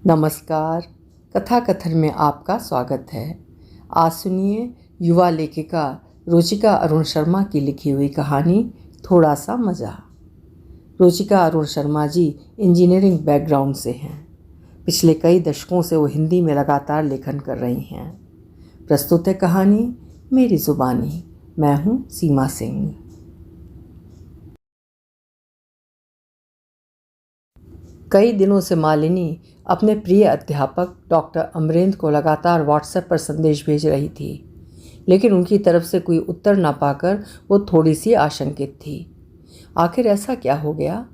नमस्कार। कथा कथन में आपका स्वागत है। आज सुनिए युवा लेखिका रुचिका अरुण शर्मा की लिखी हुई कहानी थोड़ा सा मज़ा। रुचिका अरुण शर्मा जी इंजीनियरिंग बैकग्राउंड से हैं। पिछले कई दशकों से वो हिंदी में लगातार लेखन कर रही हैं। प्रस्तुत है कहानी मेरी ज़ुबानी। मैं हूँ सीमा सिंह। कई दिनों से मालिनी अपने प्रिय अध्यापक डॉक्टर अमरेंद्र को लगातार व्हाट्सएप पर संदेश भेज रही थी, लेकिन उनकी तरफ से कोई उत्तर ना पाकर वो थोड़ी सी आशंकित थी। आखिर ऐसा क्या हो गया?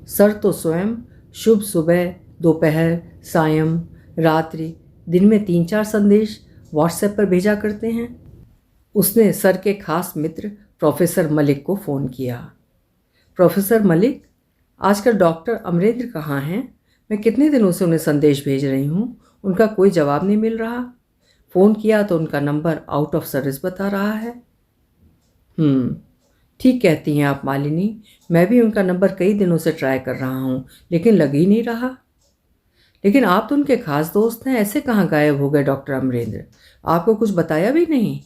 सर तो स्वयं शुभ सुबह, दोपहर, सायं, रात्रि, दिन में 3-4 संदेश व्हाट्सएप पर भेजा करते हैं। उसने सर के खास मित्र प्रोफेसर मलिक को फ़ोन किया। प्रोफेसर मलिक, आजकल डॉक्टर अमरेंद्र कहाँ हैं? मैं कितने दिनों से उन्हें संदेश भेज रही हूँ, उनका कोई जवाब नहीं मिल रहा। फ़ोन किया तो उनका नंबर आउट ऑफ सर्विस बता रहा है। ठीक कहती हैं आप मालिनी, मैं भी उनका नंबर कई दिनों से ट्राई कर रहा हूँ, लेकिन लग ही नहीं रहा। लेकिन आप तो उनके खास दोस्त हैं, ऐसे कहाँ गायब हो गए डॉक्टर अमरेंद्र? आपको कुछ बताया भी नहीं?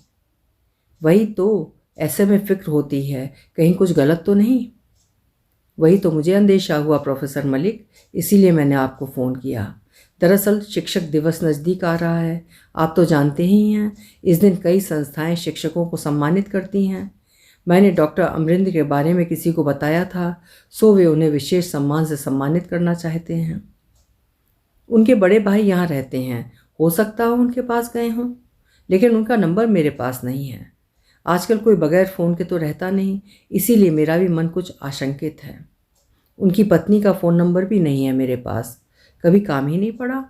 वही तो, ऐसे में फ़िक्र होती है कहीं कुछ गलत तो नहीं। वही तो मुझे अंदेशा हुआ प्रोफेसर मलिक, इसीलिए मैंने आपको फ़ोन किया। दरअसल शिक्षक दिवस नज़दीक आ रहा है, आप तो जानते ही हैं। इस दिन कई संस्थाएं शिक्षकों को सम्मानित करती हैं। मैंने डॉक्टर अमरिंदर के बारे में किसी को बताया था, सो वे उन्हें विशेष सम्मान से सम्मानित करना चाहते हैं। उनके बड़े भाई यहाँ रहते हैं, हो सकता हो उनके पास गए हों, लेकिन उनका नंबर मेरे पास नहीं है। आजकल कोई बगैर फ़ोन के तो रहता नहीं, इसीलिए मेरा भी मन कुछ आशंकित है। उनकी पत्नी का फ़ोन नंबर भी नहीं है मेरे पास, कभी काम ही नहीं पड़ा।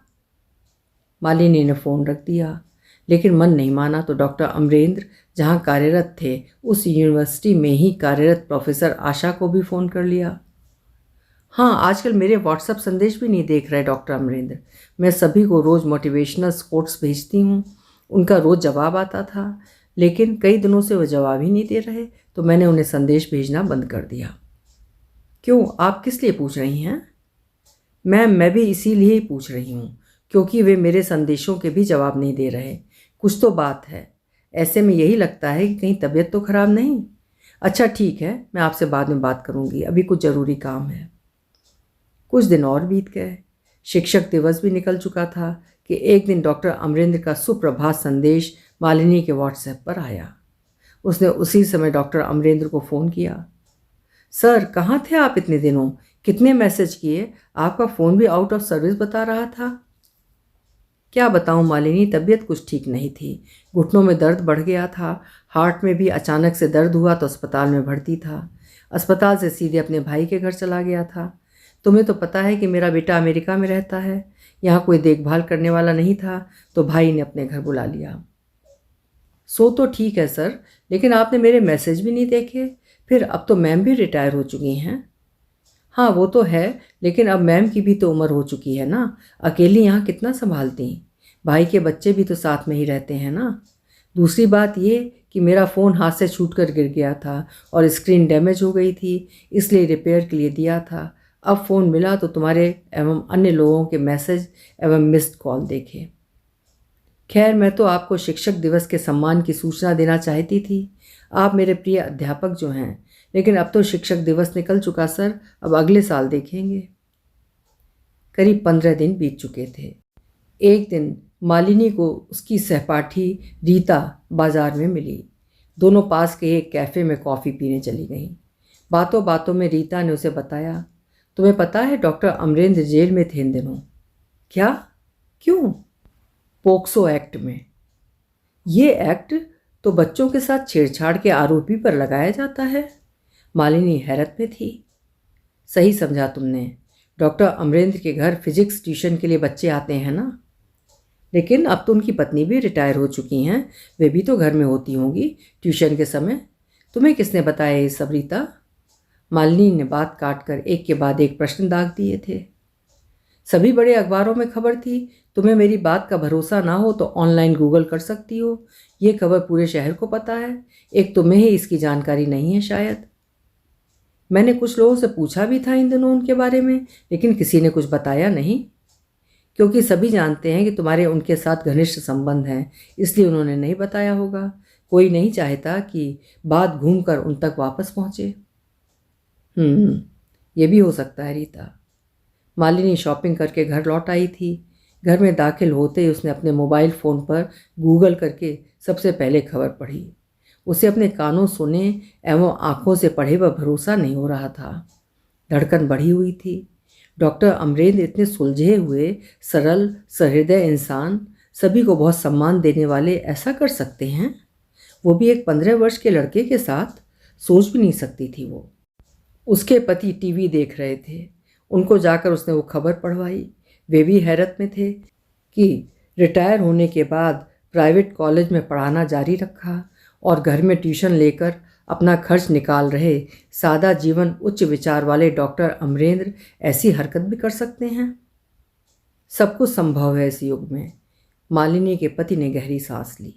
मालिनी ने फ़ोन रख दिया, लेकिन मन नहीं माना तो डॉक्टर अमरेंद्र जहाँ कार्यरत थे उस यूनिवर्सिटी में ही कार्यरत प्रोफेसर आशा को भी फ़ोन कर लिया। हाँ, आजकल मेरे व्हाट्सएप संदेश भी नहीं देख रहे डॉक्टर अमरेंद्र। मैं सभी को रोज़ मोटिवेशनल कोट्स भेजती हूँ, उनका रोज़ जवाब आता था, लेकिन कई दिनों से वो जवाब ही नहीं दे रहे, तो मैंने उन्हें संदेश भेजना बंद कर दिया। क्यों, आप किस लिए पूछ रही हैं? मैम, मैं भी इसीलिए ही पूछ रही हूँ, क्योंकि वे मेरे संदेशों के भी जवाब नहीं दे रहे। कुछ तो बात है। ऐसे में यही लगता है कि कहीं तबीयत तो खराब नहीं। अच्छा ठीक है, मैं आपसे बाद में बात करूँगी, अभी कुछ ज़रूरी काम है। कुछ दिन और बीत गए। शिक्षक दिवस भी निकल चुका था कि एक दिन डॉक्टर अमरेंद्र का सुप्रभात संदेश मालिनी के व्हाट्सएप पर आया। उसने उसी समय डॉक्टर अमरेंद्र को फ़ोन किया। सर, कहाँ थे आप इतने दिनों? कितने मैसेज किए, आपका फ़ोन भी आउट ऑफ सर्विस बता रहा था। क्या बताऊं मालिनी, तबीयत कुछ ठीक नहीं थी। घुटनों में दर्द बढ़ गया था, हार्ट में भी अचानक से दर्द हुआ तो अस्पताल में भर्ती था। अस्पताल से सीधे अपने भाई के घर चला गया था। तुम्हें तो पता है कि मेरा बेटा अमेरिका में रहता है, यहाँ कोई देखभाल करने वाला नहीं था, तो भाई ने अपने घर बुला लिया। सो तो ठीक है सर, लेकिन आपने मेरे मैसेज भी नहीं देखे। फिर अब तो मैम भी रिटायर हो चुकी हैं। हाँ वो तो है, लेकिन अब मैम की भी तो उम्र हो चुकी है ना, अकेली यहाँ कितना संभालती। भाई के बच्चे भी तो साथ में ही रहते हैं ना। दूसरी बात ये कि मेरा फ़ोन हाथ से छूट कर गिर गया था और स्क्रीन डैमेज हो गई थी, इसलिए रिपेयर के लिए दिया था। अब फ़ोन मिला तो तुम्हारे एवं अन्य लोगों के मैसेज एवं मिस्ड कॉल देखे। खैर, मैं तो आपको शिक्षक दिवस के सम्मान की सूचना देना चाहती थी। आप मेरे प्रिय अध्यापक जो हैं, लेकिन अब तो शिक्षक दिवस निकल चुका सर, अब अगले साल देखेंगे। करीब 15 दिन बीत चुके थे। एक दिन मालिनी को उसकी सहपाठी रीता बाजार में मिली। दोनों पास के एक कैफ़े में कॉफ़ी पीने चली गईं। बातों बातों में रीता ने उसे बताया, तुम्हें पता है डॉक्टर अमरेंद्र जेल में थे इन दिनों। क्या? क्यों? पोक्सो एक्ट में। ये एक्ट तो बच्चों के साथ छेड़छाड़ के आरोपी पर लगाया जाता है। मालिनी हैरत में थी। सही समझा तुमने, डॉक्टर अमरेंद्र के घर फिजिक्स ट्यूशन के लिए बच्चे आते हैं ना। लेकिन अब तो उनकी पत्नी भी रिटायर हो चुकी हैं, वे भी तो घर में होती होंगी ट्यूशन के समय। तुम्हें किसने बताया ये सब रीता? मालिनी ने बात काट कर एक के बाद एक प्रश्न दाग दिए थे। सभी बड़े अखबारों में खबर थी। तुम्हें मेरी बात का भरोसा ना हो तो ऑनलाइन गूगल कर सकती हो, ये खबर पूरे शहर को पता है। एक तुम्हें ही इसकी जानकारी नहीं है शायद। मैंने कुछ लोगों से पूछा भी था इन दिनों उनके बारे में, लेकिन किसी ने कुछ बताया नहीं। क्योंकि सभी जानते हैं कि तुम्हारे उनके साथ घनिष्ठ संबंध हैं, इसलिए उन्होंने नहीं बताया होगा। कोई नहीं चाहता कि बात घूमकर उन तक वापस पहुंचे। ये भी हो सकता है रीता। मालिनी शॉपिंग करके घर लौट आई थी। घर में दाखिल होते ही उसने अपने मोबाइल फ़ोन पर गूगल करके सबसे पहले खबर पढ़ी। उसे अपने कानों सुने एवं आंखों से पढ़े पर भरोसा नहीं हो रहा था। धड़कन बढ़ी हुई थी। डॉक्टर अमरेंद्र इतने सुलझे हुए, सरल, सहृदय इंसान, सभी को बहुत सम्मान देने वाले ऐसा कर सकते हैं? वो भी एक 15 वर्ष के लड़के के साथ? सोच भी नहीं सकती थी वो। उसके पति टीवी देख रहे थे। उनको जाकर उसने वो खबर पढ़वाई। वे भी हैरत में थे कि रिटायर होने के बाद प्राइवेट कॉलेज में पढ़ाना जारी रखा और घर में ट्यूशन लेकर अपना खर्च निकाल रहे सादा जीवन उच्च विचार वाले डॉक्टर अमरेंद्र ऐसी हरकत भी कर सकते हैं। सब कुछ संभव है इस युग में। मालिनी के पति ने गहरी सांस ली।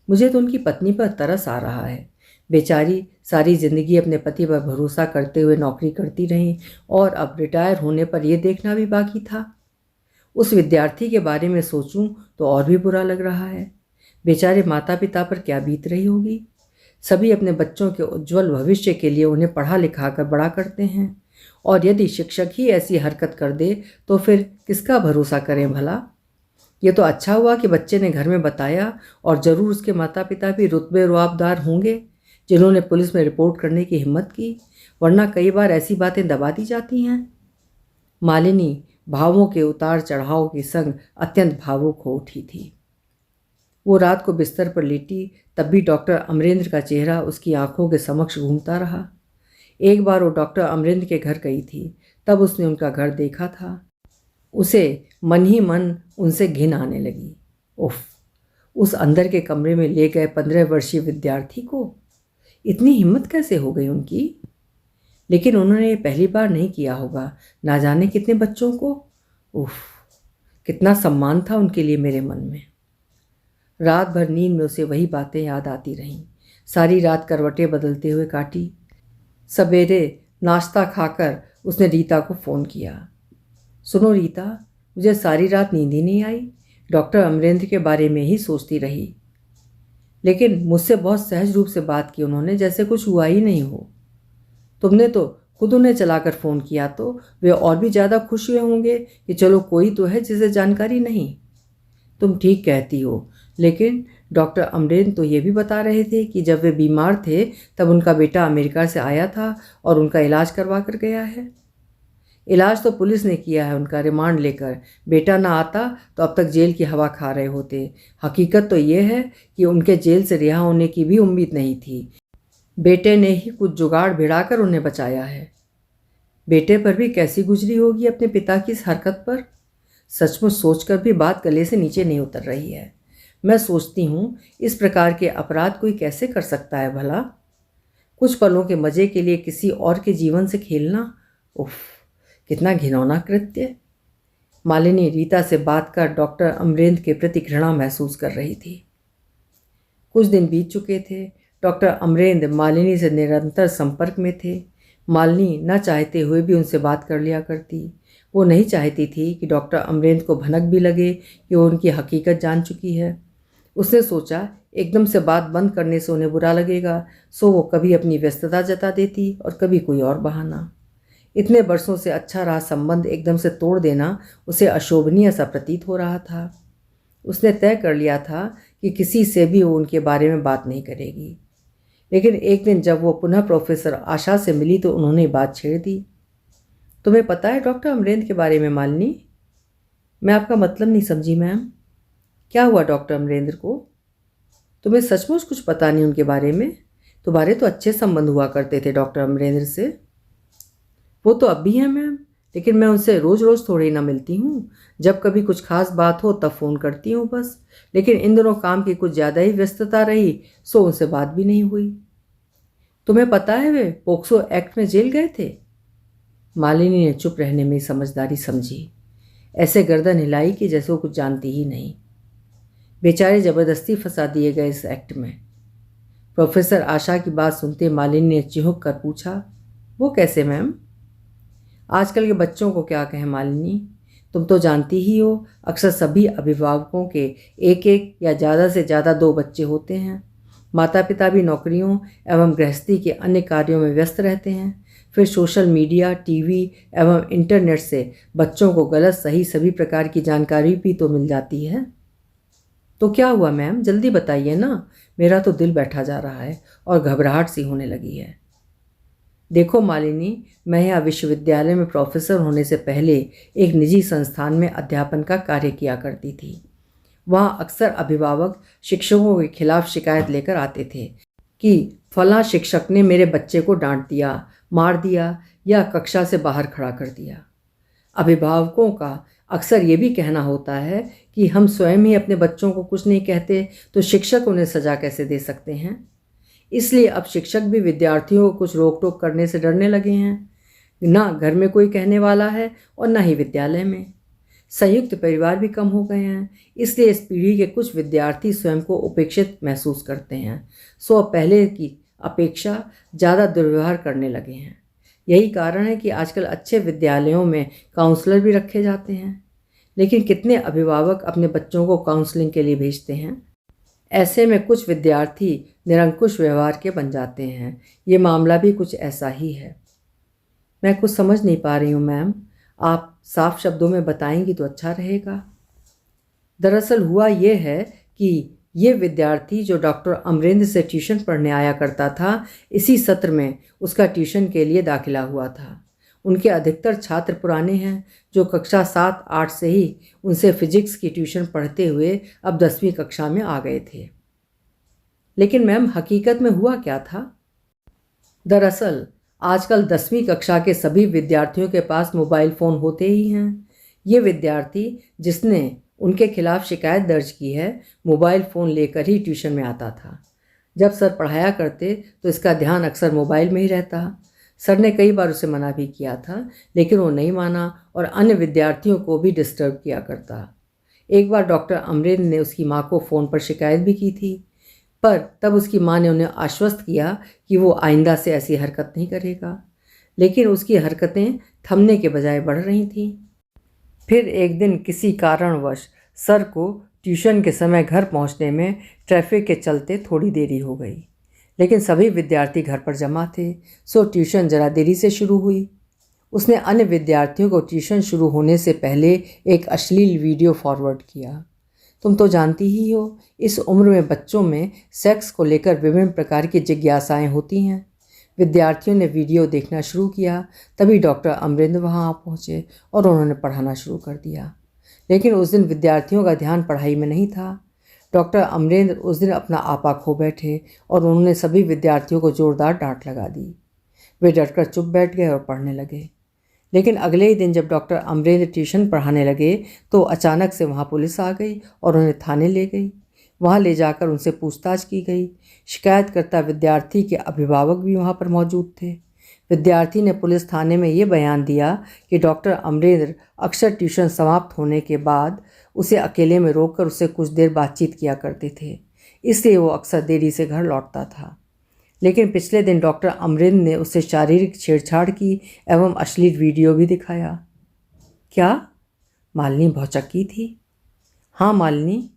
मुझे तो उनकी पत्नी पर तरस आ रहा है। बेचारी सारी जिंदगी अपने पति पर भरोसा करते हुए नौकरी करती रही और अब रिटायर होने पर यह देखना भी बाकी था। उस विद्यार्थी के बारे में सोचूं तो और भी बुरा लग रहा है। बेचारे माता पिता पर क्या बीत रही होगी। सभी अपने बच्चों के उज्जवल भविष्य के लिए उन्हें पढ़ा लिखा कर बड़ा करते हैं, और यदि शिक्षक ही ऐसी हरकत कर दे तो फिर किसका भरोसा करें भला। ये तो अच्छा हुआ कि बच्चे ने घर में बताया, और ज़रूर उसके माता पिता भी रुतबे रुआबदार होंगे जिन्होंने पुलिस में रिपोर्ट करने की हिम्मत की, वरना कई बार ऐसी बातें दबा दी जाती हैं। मालिनी भावों के उतार चढ़ाव के संग अत्यंत भावुक हो उठी थी। वो रात को बिस्तर पर लेटी तब भी डॉक्टर अमरेंद्र का चेहरा उसकी आंखों के समक्ष घूमता रहा। एक बार वो डॉक्टर अमरेंद्र के घर गई थी, तब उसने उनका घर देखा था। उसे मन ही मन उनसे घिन आने लगी। उफ, उस अंदर के कमरे में ले गए 15 वर्षीय विद्यार्थी को इतनी हिम्मत कैसे हो गई उनकी। लेकिन उन्होंने ये पहली बार नहीं किया होगा, ना जाने कितने बच्चों को। उफ, कितना सम्मान था उनके लिए मेरे मन में। रात भर नींद में उसे वही बातें याद आती रहीं। सारी रात करवटें बदलते हुए काटी। सवेरे नाश्ता खाकर उसने रीता को फ़ोन किया। सुनो रीता, मुझे सारी रात नींद ही नहीं आई। डॉक्टर अमरेंद्र के बारे में ही सोचती रही, लेकिन मुझसे बहुत सहज रूप से बात की उन्होंने, जैसे कुछ हुआ ही नहीं हो। तुमने तो खुद उन्हें चलाकर फ़ोन किया तो वे और भी ज़्यादा खुश हुए होंगे कि चलो कोई तो है जिसे जानकारी नहीं। तुम ठीक कहती हो, लेकिन डॉक्टर अमरेंद्र तो ये भी बता रहे थे कि जब वे बीमार थे तब उनका बेटा अमेरिका से आया था और उनका इलाज करवा कर गया है। इलाज तो पुलिस ने किया है उनका रिमांड लेकर। बेटा ना आता तो अब तक जेल की हवा खा रहे होते। हकीकत तो ये है कि उनके जेल से रिहा होने की भी उम्मीद नहीं थी। बेटे ने ही कुछ जुगाड़ भिड़ाकर उन्हें बचाया है। बेटे पर भी कैसी गुजरी होगी अपने पिता की इस हरकत पर। सचमुच सोचकर भी बात गले से नीचे नहीं उतर रही है। मैं सोचती हूँ इस प्रकार के अपराध कोई कैसे कर सकता है भला। कुछ पलों के मज़े के लिए किसी और के जीवन से खेलना, उफ, कितना घिनौना कृत्य। मालिनी रीता से बात कर डॉक्टर अमरेंद्र के प्रति घृणा महसूस कर रही थी। कुछ दिन बीत चुके थे। डॉक्टर अमरेंद्र मालिनी से निरंतर संपर्क में थे। मालिनी न चाहते हुए भी उनसे बात कर लिया करती। वो नहीं चाहती थी कि डॉक्टर अमरेंद्र को भनक भी लगे कि वो उनकी हकीकत जान चुकी है। उसने सोचा एकदम से बात बंद करने से उन्हें बुरा लगेगा, सो वो कभी अपनी व्यस्तता जता देती और कभी कोई और बहाना। इतने वर्षों से अच्छा रहा संबंध एकदम से तोड़ देना उसे अशोभनीय सा प्रतीत हो रहा था। उसने तय कर लिया था कि किसी से भी वो उनके बारे में बात नहीं करेगी। लेकिन एक दिन जब वो पुनः प्रोफेसर आशा से मिली तो उन्होंने बात छेड़ दी। तुम्हें पता है डॉक्टर अमरेंद्र के बारे में मालिनी? मैं आपका मतलब नहीं समझी मैम। क्या हुआ डॉक्टर अमरेंद्र को? तुम्हें सचमुच कुछ पता नहीं उनके बारे में? तुम्हारे तो अच्छे संबंध हुआ करते थे डॉक्टर अमरेंद्र से। वो तो अब भी हैं मैम, लेकिन मैं उनसे रोज़ रोज़ थोड़ी ना मिलती हूँ। जब कभी कुछ खास बात हो तब फ़ोन करती हूँ बस। लेकिन इन दिनों काम की कुछ ज़्यादा ही व्यस्तता रही, सो उनसे बात भी नहीं हुई। तुम्हें पता है वे पोक्सो एक्ट में जेल गए थे? मालिनी ने चुप रहने में समझदारी समझी। ऐसे गर्दन हिलाई कि जैसे वो कुछ जानती ही नहीं। बेचारे ज़बरदस्ती फंसा दिए गए इस एक्ट में। प्रोफेसर आशा की बात सुनते मालिनी ने चिहुक कर पूछा, वो कैसे मैम? आजकल के बच्चों को क्या कहें मालिनी, तुम तो जानती ही हो, अक्सर सभी अभिभावकों के एक एक या ज़्यादा से ज़्यादा 2 बच्चे होते हैं। माता पिता भी नौकरियों एवं गृहस्थी के अन्य कार्यों में व्यस्त रहते हैं। फिर सोशल मीडिया, टीवी एवं इंटरनेट से बच्चों को गलत सही सभी प्रकार की जानकारी भी तो मिल जाती है। तो क्या हुआ मैम, जल्दी बताइए ना, मेरा तो दिल बैठा जा रहा है और घबराहट सी होने लगी है। देखो मालिनी, मैं यहाँ विश्वविद्यालय में प्रोफेसर होने से पहले एक निजी संस्थान में अध्यापन का कार्य किया करती थी। वहाँ अक्सर अभिभावक शिक्षकों के खिलाफ शिकायत लेकर आते थे कि फलां शिक्षक ने मेरे बच्चे को डांट दिया, मार दिया या कक्षा से बाहर खड़ा कर दिया। अभिभावकों का अक्सर ये भी कहना होता है कि हम स्वयं ही अपने बच्चों को कुछ नहीं कहते तो शिक्षक उन्हें सज़ा कैसे दे सकते हैं। इसलिए अब शिक्षक भी विद्यार्थियों को कुछ रोक टोक करने से डरने लगे हैं। ना घर में कोई कहने वाला है और ना ही विद्यालय में। संयुक्त परिवार भी कम हो गए हैं, इसलिए इस पीढ़ी के कुछ विद्यार्थी स्वयं को उपेक्षित महसूस करते हैं, सो पहले की अपेक्षा ज़्यादा दुर्व्यवहार करने लगे हैं। यही कारण है कि आजकल अच्छे विद्यालयों में काउंसलर भी रखे जाते हैं, लेकिन कितने अभिभावक अपने बच्चों को काउंसलिंग के लिए भेजते हैं। ऐसे में कुछ विद्यार्थी निरंकुश व्यवहार के बन जाते हैं। ये मामला भी कुछ ऐसा ही है। मैं कुछ समझ नहीं पा रही हूँ मैम, आप साफ शब्दों में बताएंगी तो अच्छा रहेगा। दरअसल हुआ ये है कि ये विद्यार्थी जो डॉक्टर अमरेंद्र से ट्यूशन पढ़ने आया करता था, इसी सत्र में उसका ट्यूशन के लिए दाखिला हुआ था। उनके अधिकतर छात्र पुराने हैं, जो कक्षा 7-8 से ही उनसे फिजिक्स की ट्यूशन पढ़ते हुए अब 10वीं कक्षा में आ गए थे। लेकिन मैम, हकीकत में हुआ क्या था? दरअसल आजकल 10वीं कक्षा के सभी विद्यार्थियों के पास मोबाइल फ़ोन होते ही हैं। ये विद्यार्थी जिसने उनके खिलाफ शिकायत दर्ज की है, मोबाइल फ़ोन लेकर ही ट्यूशन में आता था। जब सर पढ़ाया करते तो इसका ध्यान अक्सर मोबाइल में ही रहता। सर ने कई बार उसे मना भी किया था, लेकिन वो नहीं माना और अन्य विद्यार्थियों को भी डिस्टर्ब किया करता। एक बार डॉक्टर अमरेंद्र ने उसकी माँ को फ़ोन पर शिकायत भी की थी, पर तब उसकी माँ ने उन्हें आश्वस्त किया कि वो आइंदा से ऐसी हरकत नहीं करेगा। लेकिन उसकी हरकतें थमने के बजाय बढ़ रही थीं। फिर एक दिन किसी कारणवश सर को ट्यूशन के समय घर पहुंचने में ट्रैफिक के चलते थोड़ी देरी हो गई, लेकिन सभी विद्यार्थी घर पर जमा थे, सो ट्यूशन ज़रा देरी से शुरू हुई। उसने अन्य विद्यार्थियों को ट्यूशन शुरू होने से पहले एक अश्लील वीडियो फॉरवर्ड किया। तुम तो जानती ही हो, इस उम्र में बच्चों में सेक्स को लेकर विभिन्न प्रकार की जिज्ञासाएं होती हैं। विद्यार्थियों ने वीडियो देखना शुरू किया, तभी डॉक्टर अमरेंद्र वहां आ पहुंचे और उन्होंने पढ़ाना शुरू कर दिया। लेकिन उस दिन विद्यार्थियों का ध्यान पढ़ाई में नहीं था। डॉक्टर अमरेंद्र उस दिन अपना आपा खो बैठे और उन्होंने सभी विद्यार्थियों को जोरदार डांट लगा दी। वे डरकर चुप बैठ गए और पढ़ने लगे। लेकिन अगले ही दिन जब डॉक्टर अमरेंद्र ट्यूशन पढ़ाने लगे तो अचानक से वहाँ पुलिस आ गई और उन्हें थाने ले गई। वहाँ ले जाकर उनसे पूछताछ की गई। शिकायतकर्ता विद्यार्थी के अभिभावक भी वहाँ पर मौजूद थे। विद्यार्थी ने पुलिस थाने में ये बयान दिया कि डॉक्टर अमरेंद्र अक्सर ट्यूशन समाप्त होने के बाद उसे अकेले में रोककर उससे कुछ देर बातचीत किया करते थे, इसलिए वो अक्सर देरी से घर लौटता था। लेकिन पिछले दिन डॉक्टर अमरेंद्र ने उससे शारीरिक छेड़छाड़ की एवं अश्लील वीडियो भी दिखाया। क्या? मालिनी भौचक्की थी। हाँ मालिनी,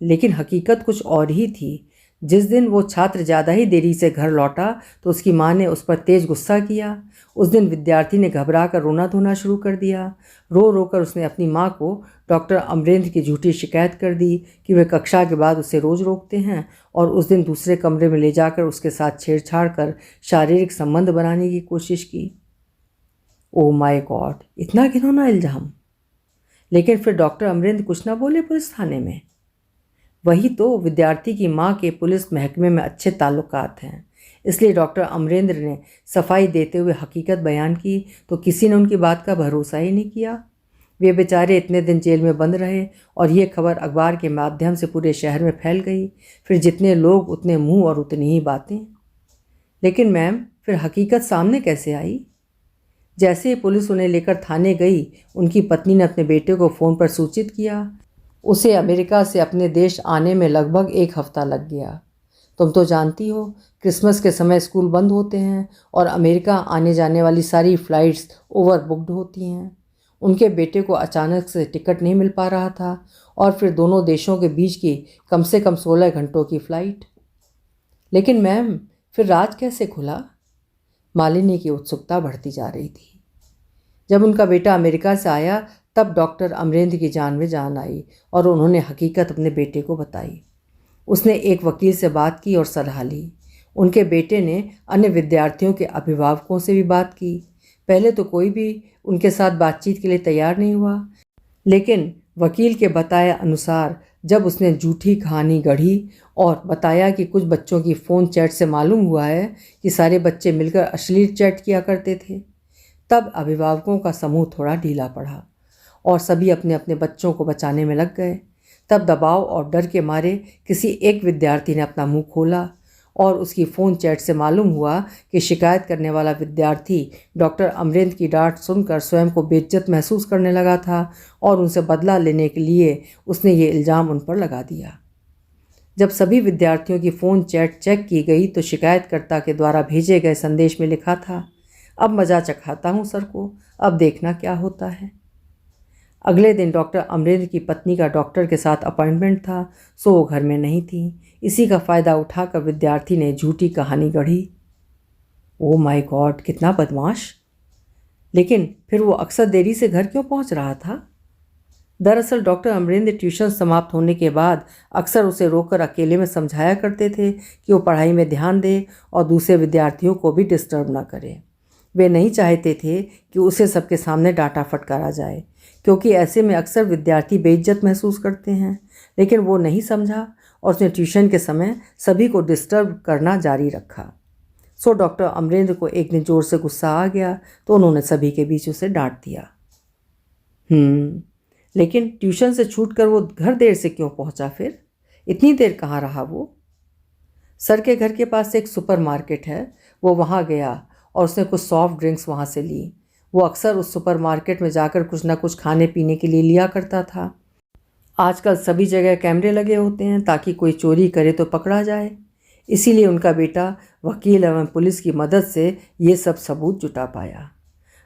लेकिन हकीकत कुछ और ही थी। जिस दिन वो छात्र ज़्यादा ही देरी से घर लौटा तो उसकी माँ ने उस पर तेज़ गुस्सा किया। उस दिन विद्यार्थी ने घबरा कर रोना धोना शुरू कर दिया। रो रो कर उसने अपनी माँ को डॉक्टर अमरेंद्र की झूठी शिकायत कर दी कि वे कक्षा के बाद उसे रोज़ रोकते हैं और उस दिन दूसरे कमरे में ले जाकर उसके साथ छेड़छाड़ कर शारीरिक संबंध बनाने की कोशिश की। ओह माय गॉड, इतना घिनौना इल्ज़ाम! लेकिन फिर डॉक्टर अमरेंद्र कुछ ना बोले पुलिस थाने में। वही तो, विद्यार्थी की माँ के पुलिस महकमे में अच्छे ताल्लुकात हैं, इसलिए डॉक्टर अमरेंद्र ने सफाई देते हुए हकीकत बयान की तो किसी ने उनकी बात का भरोसा ही नहीं किया। वे बेचारे इतने दिन जेल में बंद रहे और ये खबर अखबार के माध्यम से पूरे शहर में फैल गई। फिर जितने लोग उतने मुंह और उतनी ही बातें। लेकिन मैम, फिर हकीकत सामने कैसे आई? जैसे ही पुलिस उन्हें लेकर थाने गई, उनकी पत्नी ने अपने बेटे को फ़ोन पर सूचित किया। उसे अमेरिका से अपने देश आने में लगभग 1 हफ्ता लग गया। तुम तो जानती हो, क्रिसमस के समय स्कूल बंद होते हैं और अमेरिका आने जाने वाली सारी फ़्लाइट्स ओवरबुक्ड होती हैं। उनके बेटे को अचानक से टिकट नहीं मिल पा रहा था और फिर दोनों देशों के बीच की कम से कम 16 घंटों की फ़्लाइट। लेकिन मैम, फिर राज कैसे खुला? मालिनी की उत्सुकता बढ़ती जा रही थी। जब उनका बेटा अमेरिका से आया तब डॉक्टर अमरेंद्र की जान में जान आई और उन्होंने हकीकत अपने बेटे को बताई। उसने एक वकील से बात की और सलाह ली। उनके बेटे ने अन्य विद्यार्थियों के अभिभावकों से भी बात की। पहले तो कोई भी उनके साथ बातचीत के लिए तैयार नहीं हुआ, लेकिन वकील के बताए अनुसार जब उसने झूठी कहानी गढ़ी और बताया कि कुछ बच्चों की फ़ोन चैट से मालूम हुआ है कि सारे बच्चे मिलकर अश्लील चैट किया करते थे, तब अभिभावकों का समूह थोड़ा ढीला पड़ा और सभी अपने अपने बच्चों को बचाने में लग गए। तब दबाव और डर के मारे किसी एक विद्यार्थी ने अपना मुंह खोला और उसकी फ़ोन चैट से मालूम हुआ कि शिकायत करने वाला विद्यार्थी डॉक्टर अमरेंद्र की डांट सुनकर स्वयं को बेइज्जत महसूस करने लगा था और उनसे बदला लेने के लिए उसने ये इल्ज़ाम उन पर लगा दिया। जब सभी विद्यार्थियों की फ़ोन चैट चेक की गई तो शिकायतकर्ता के द्वारा भेजे गए संदेश में लिखा था, अब मज़ा चखाता हूँ सर को, अब देखना क्या होता है। अगले दिन डॉक्टर अमरेंद्र की पत्नी का डॉक्टर के साथ अपॉइंटमेंट था, सो वो घर में नहीं थी। इसी का फ़ायदा उठाकर विद्यार्थी ने झूठी कहानी गढ़ी। ओह माय गॉड, कितना बदमाश! लेकिन फिर वो अक्सर देरी से घर क्यों पहुंच रहा था? दरअसल डॉक्टर अमरेंद्र ट्यूशन समाप्त होने के बाद अक्सर उसे रोककर अकेले में समझाया करते थे कि वो पढ़ाई में ध्यान दे और दूसरे विद्यार्थियों को भी डिस्टर्ब ना करे। वे नहीं चाहते थे कि उसे सबके सामने डांटा फटकारा जाए, क्योंकि ऐसे में अक्सर विद्यार्थी बेइज्जत महसूस करते हैं। लेकिन वो नहीं समझा और उसने ट्यूशन के समय सभी को डिस्टर्ब करना जारी रखा। सो डॉक्टर अमरेंद्र को एक दिन जोर से गुस्सा आ गया तो उन्होंने सभी के बीच उसे डांट दिया। लेकिन ट्यूशन से छूटकर वो घर देर से क्यों पहुंचा? फिर इतनी देर कहाँ रहा वो? सर के घर के पास एक सुपरमार्केट है, वो वहाँ गया और उसने कुछ सॉफ्ट ड्रिंक्स वहाँ से ली। वो अक्सर उस सुपरमार्केट में जाकर कुछ ना कुछ खाने पीने के लिए लिया करता था। आजकल सभी जगह कैमरे लगे होते हैं ताकि कोई चोरी करे तो पकड़ा जाए। इसीलिए उनका बेटा वकील एवं पुलिस की मदद से ये सब सबूत जुटा पाया।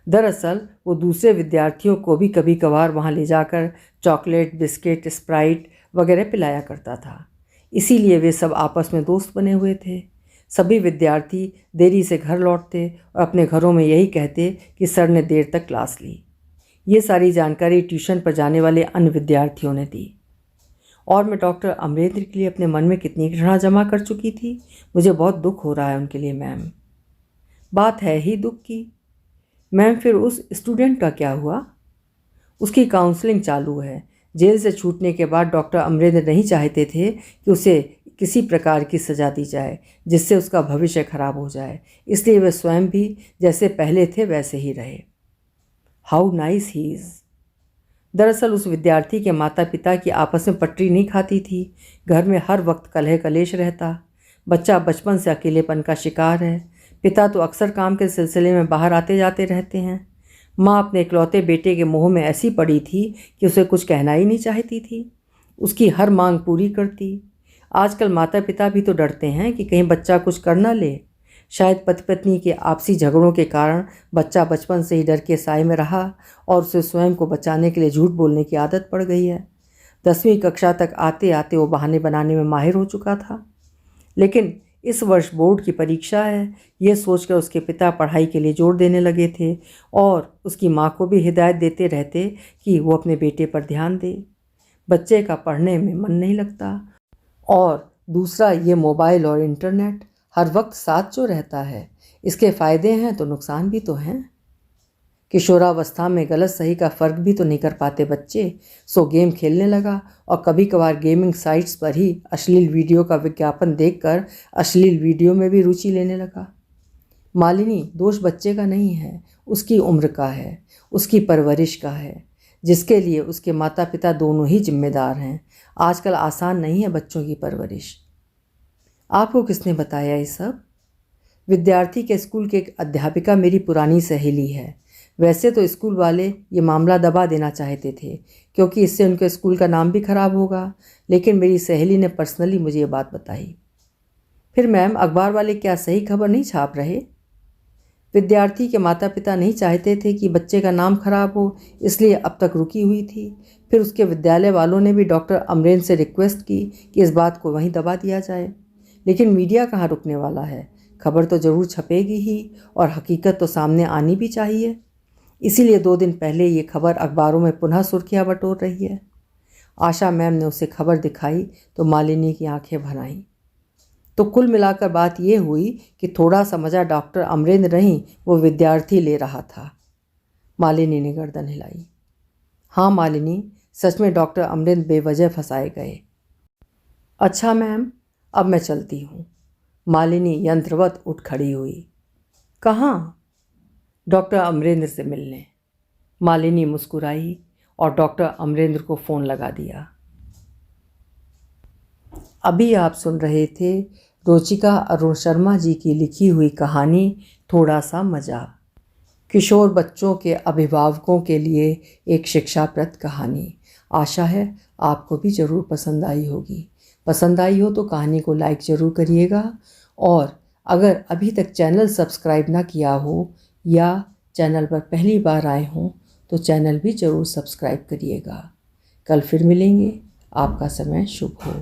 दरअसल वो दूसरे विद्यार्थियों को भी कभी कभार वहाँ ले जाकर चॉकलेट, बिस्किट, स्प्राइट वगैरह पिलाया करता था। इसीलिए वे सब आपस में दोस्त बने हुए थे। सभी विद्यार्थी देरी से घर लौटते और अपने घरों में यही कहते कि सर ने देर तक क्लास ली। ये सारी जानकारी ट्यूशन पर जाने वाले अन्य विद्यार्थियों ने दी और मैं डॉक्टर अमरेंद्र के लिए अपने मन में कितनी घृणा जमा कर चुकी थी। मुझे बहुत दुख हो रहा है उनके लिए मैम। बात है ही दुख की। मैम, फिर उस स्टूडेंट का क्या हुआ? उसकी काउंसलिंग चालू है। जेल से छूटने के बाद डॉक्टर अमरेंद्र नहीं चाहते थे कि उसे किसी प्रकार की सज़ा दी जाए जिससे उसका भविष्य खराब हो जाए, इसलिए वे स्वयं भी जैसे पहले थे वैसे ही रहे। How nice he is. दरअसल उस विद्यार्थी के माता पिता की आपस में पटरी नहीं खाती थी। घर में हर वक्त कलह कलेश रहता। बच्चा बचपन से अकेलेपन का शिकार है। पिता तो अक्सर काम के सिलसिले में बाहर आते जाते रहते हैं। माँ अपने इकलौते बेटे के मोह में ऐसी पड़ी थी कि उसे कुछ कहना ही नहीं चाहती थी। उसकी हर मांग पूरी करती। आजकल माता पिता भी तो डरते हैं कि कहीं बच्चा कुछ कर ना ले। शायद पति पत्नी के आपसी झगड़ों के कारण बच्चा बचपन से ही डर के साए में रहा और उसे स्वयं को बचाने के लिए झूठ बोलने की आदत पड़ गई है। 10वीं कक्षा तक आते आते वो बहाने बनाने में माहिर हो चुका था। लेकिन इस वर्ष बोर्ड की परीक्षा है, ये सोचकर उसके पिता पढ़ाई के लिए जोर देने लगे थे और उसकी माँ को भी हिदायत देते रहते कि वो अपने बेटे पर ध्यान दे। बच्चे का पढ़ने में मन नहीं लगता और दूसरा ये मोबाइल और इंटरनेट हर वक्त साथ जो रहता है, इसके फ़ायदे हैं तो नुकसान भी तो हैं। किशोरावस्था में गलत सही का फ़र्क भी तो नहीं कर पाते बच्चे। सो गेम खेलने लगा और कभी कभार गेमिंग साइट्स पर ही अश्लील वीडियो का विज्ञापन देखकर अश्लील वीडियो में भी रुचि लेने लगा। मालिनी, दोष बच्चे का नहीं है, उसकी उम्र का है, उसकी परवरिश का है, जिसके लिए उसके माता पिता दोनों ही जिम्मेदार हैं। आजकल आसान नहीं है बच्चों की परवरिश। आपको किसने बताया ये सब? विद्यार्थी के स्कूल की एक अध्यापिका मेरी पुरानी सहेली है। वैसे तो स्कूल वाले ये मामला दबा देना चाहते थे क्योंकि इससे उनके स्कूल का नाम भी खराब होगा, लेकिन मेरी सहेली ने पर्सनली मुझे ये बात बताई। फिर मैम, अखबार वाले क्या सही खबर नहीं छाप रहे? विद्यार्थी के माता पिता नहीं चाहते थे कि बच्चे का नाम खराब हो, इसलिए अब तक रुकी हुई थी। फिर उसके विद्यालय वालों ने भी डॉक्टर अमरेंद्र से रिक्वेस्ट की कि इस बात को वहीं दबा दिया जाए, लेकिन मीडिया कहाँ रुकने वाला है। खबर तो ज़रूर छपेगी ही और हकीकत तो सामने आनी भी चाहिए। इसीलिए 2 दिन पहले ये खबर अखबारों में पुनः सुर्खियाँ बटोर रही है। आशा मैम ने उसे खबर दिखाई तो मालिनी की आंखें भर आईं। तो कुल मिलाकर बात ये हुई कि थोड़ा सा मज़ा डॉक्टर अमरेंद्र नहीं, वो विद्यार्थी ले रहा था। मालिनी ने गर्दन हिलाई। हाँ मालिनी, सच में डॉक्टर अमरेंद्र बेवजह फंसाए गए। अच्छा मैम, अब मैं चलती हूँ। मालिनी यंत्रवत उठ खड़ी हुई। कहाँ? डॉक्टर अमरेंद्र से मिलने। मालिनी मुस्कुराई और डॉक्टर अमरेंद्र को फ़ोन लगा दिया। अभी आप सुन रहे थे रुचिका अरुण शर्मा जी की लिखी हुई कहानी थोड़ा सा मज़ा। किशोर बच्चों के अभिभावकों के लिए एक शिक्षाप्रद कहानी। आशा है आपको भी ज़रूर पसंद आई होगी। पसंद आई हो तो कहानी को लाइक ज़रूर करिएगा, और अगर अभी तक चैनल सब्सक्राइब ना किया हो या चैनल पर पहली बार आए हों तो चैनल भी ज़रूर सब्सक्राइब करिएगा। कल फिर मिलेंगे। आपका समय शुभ हो।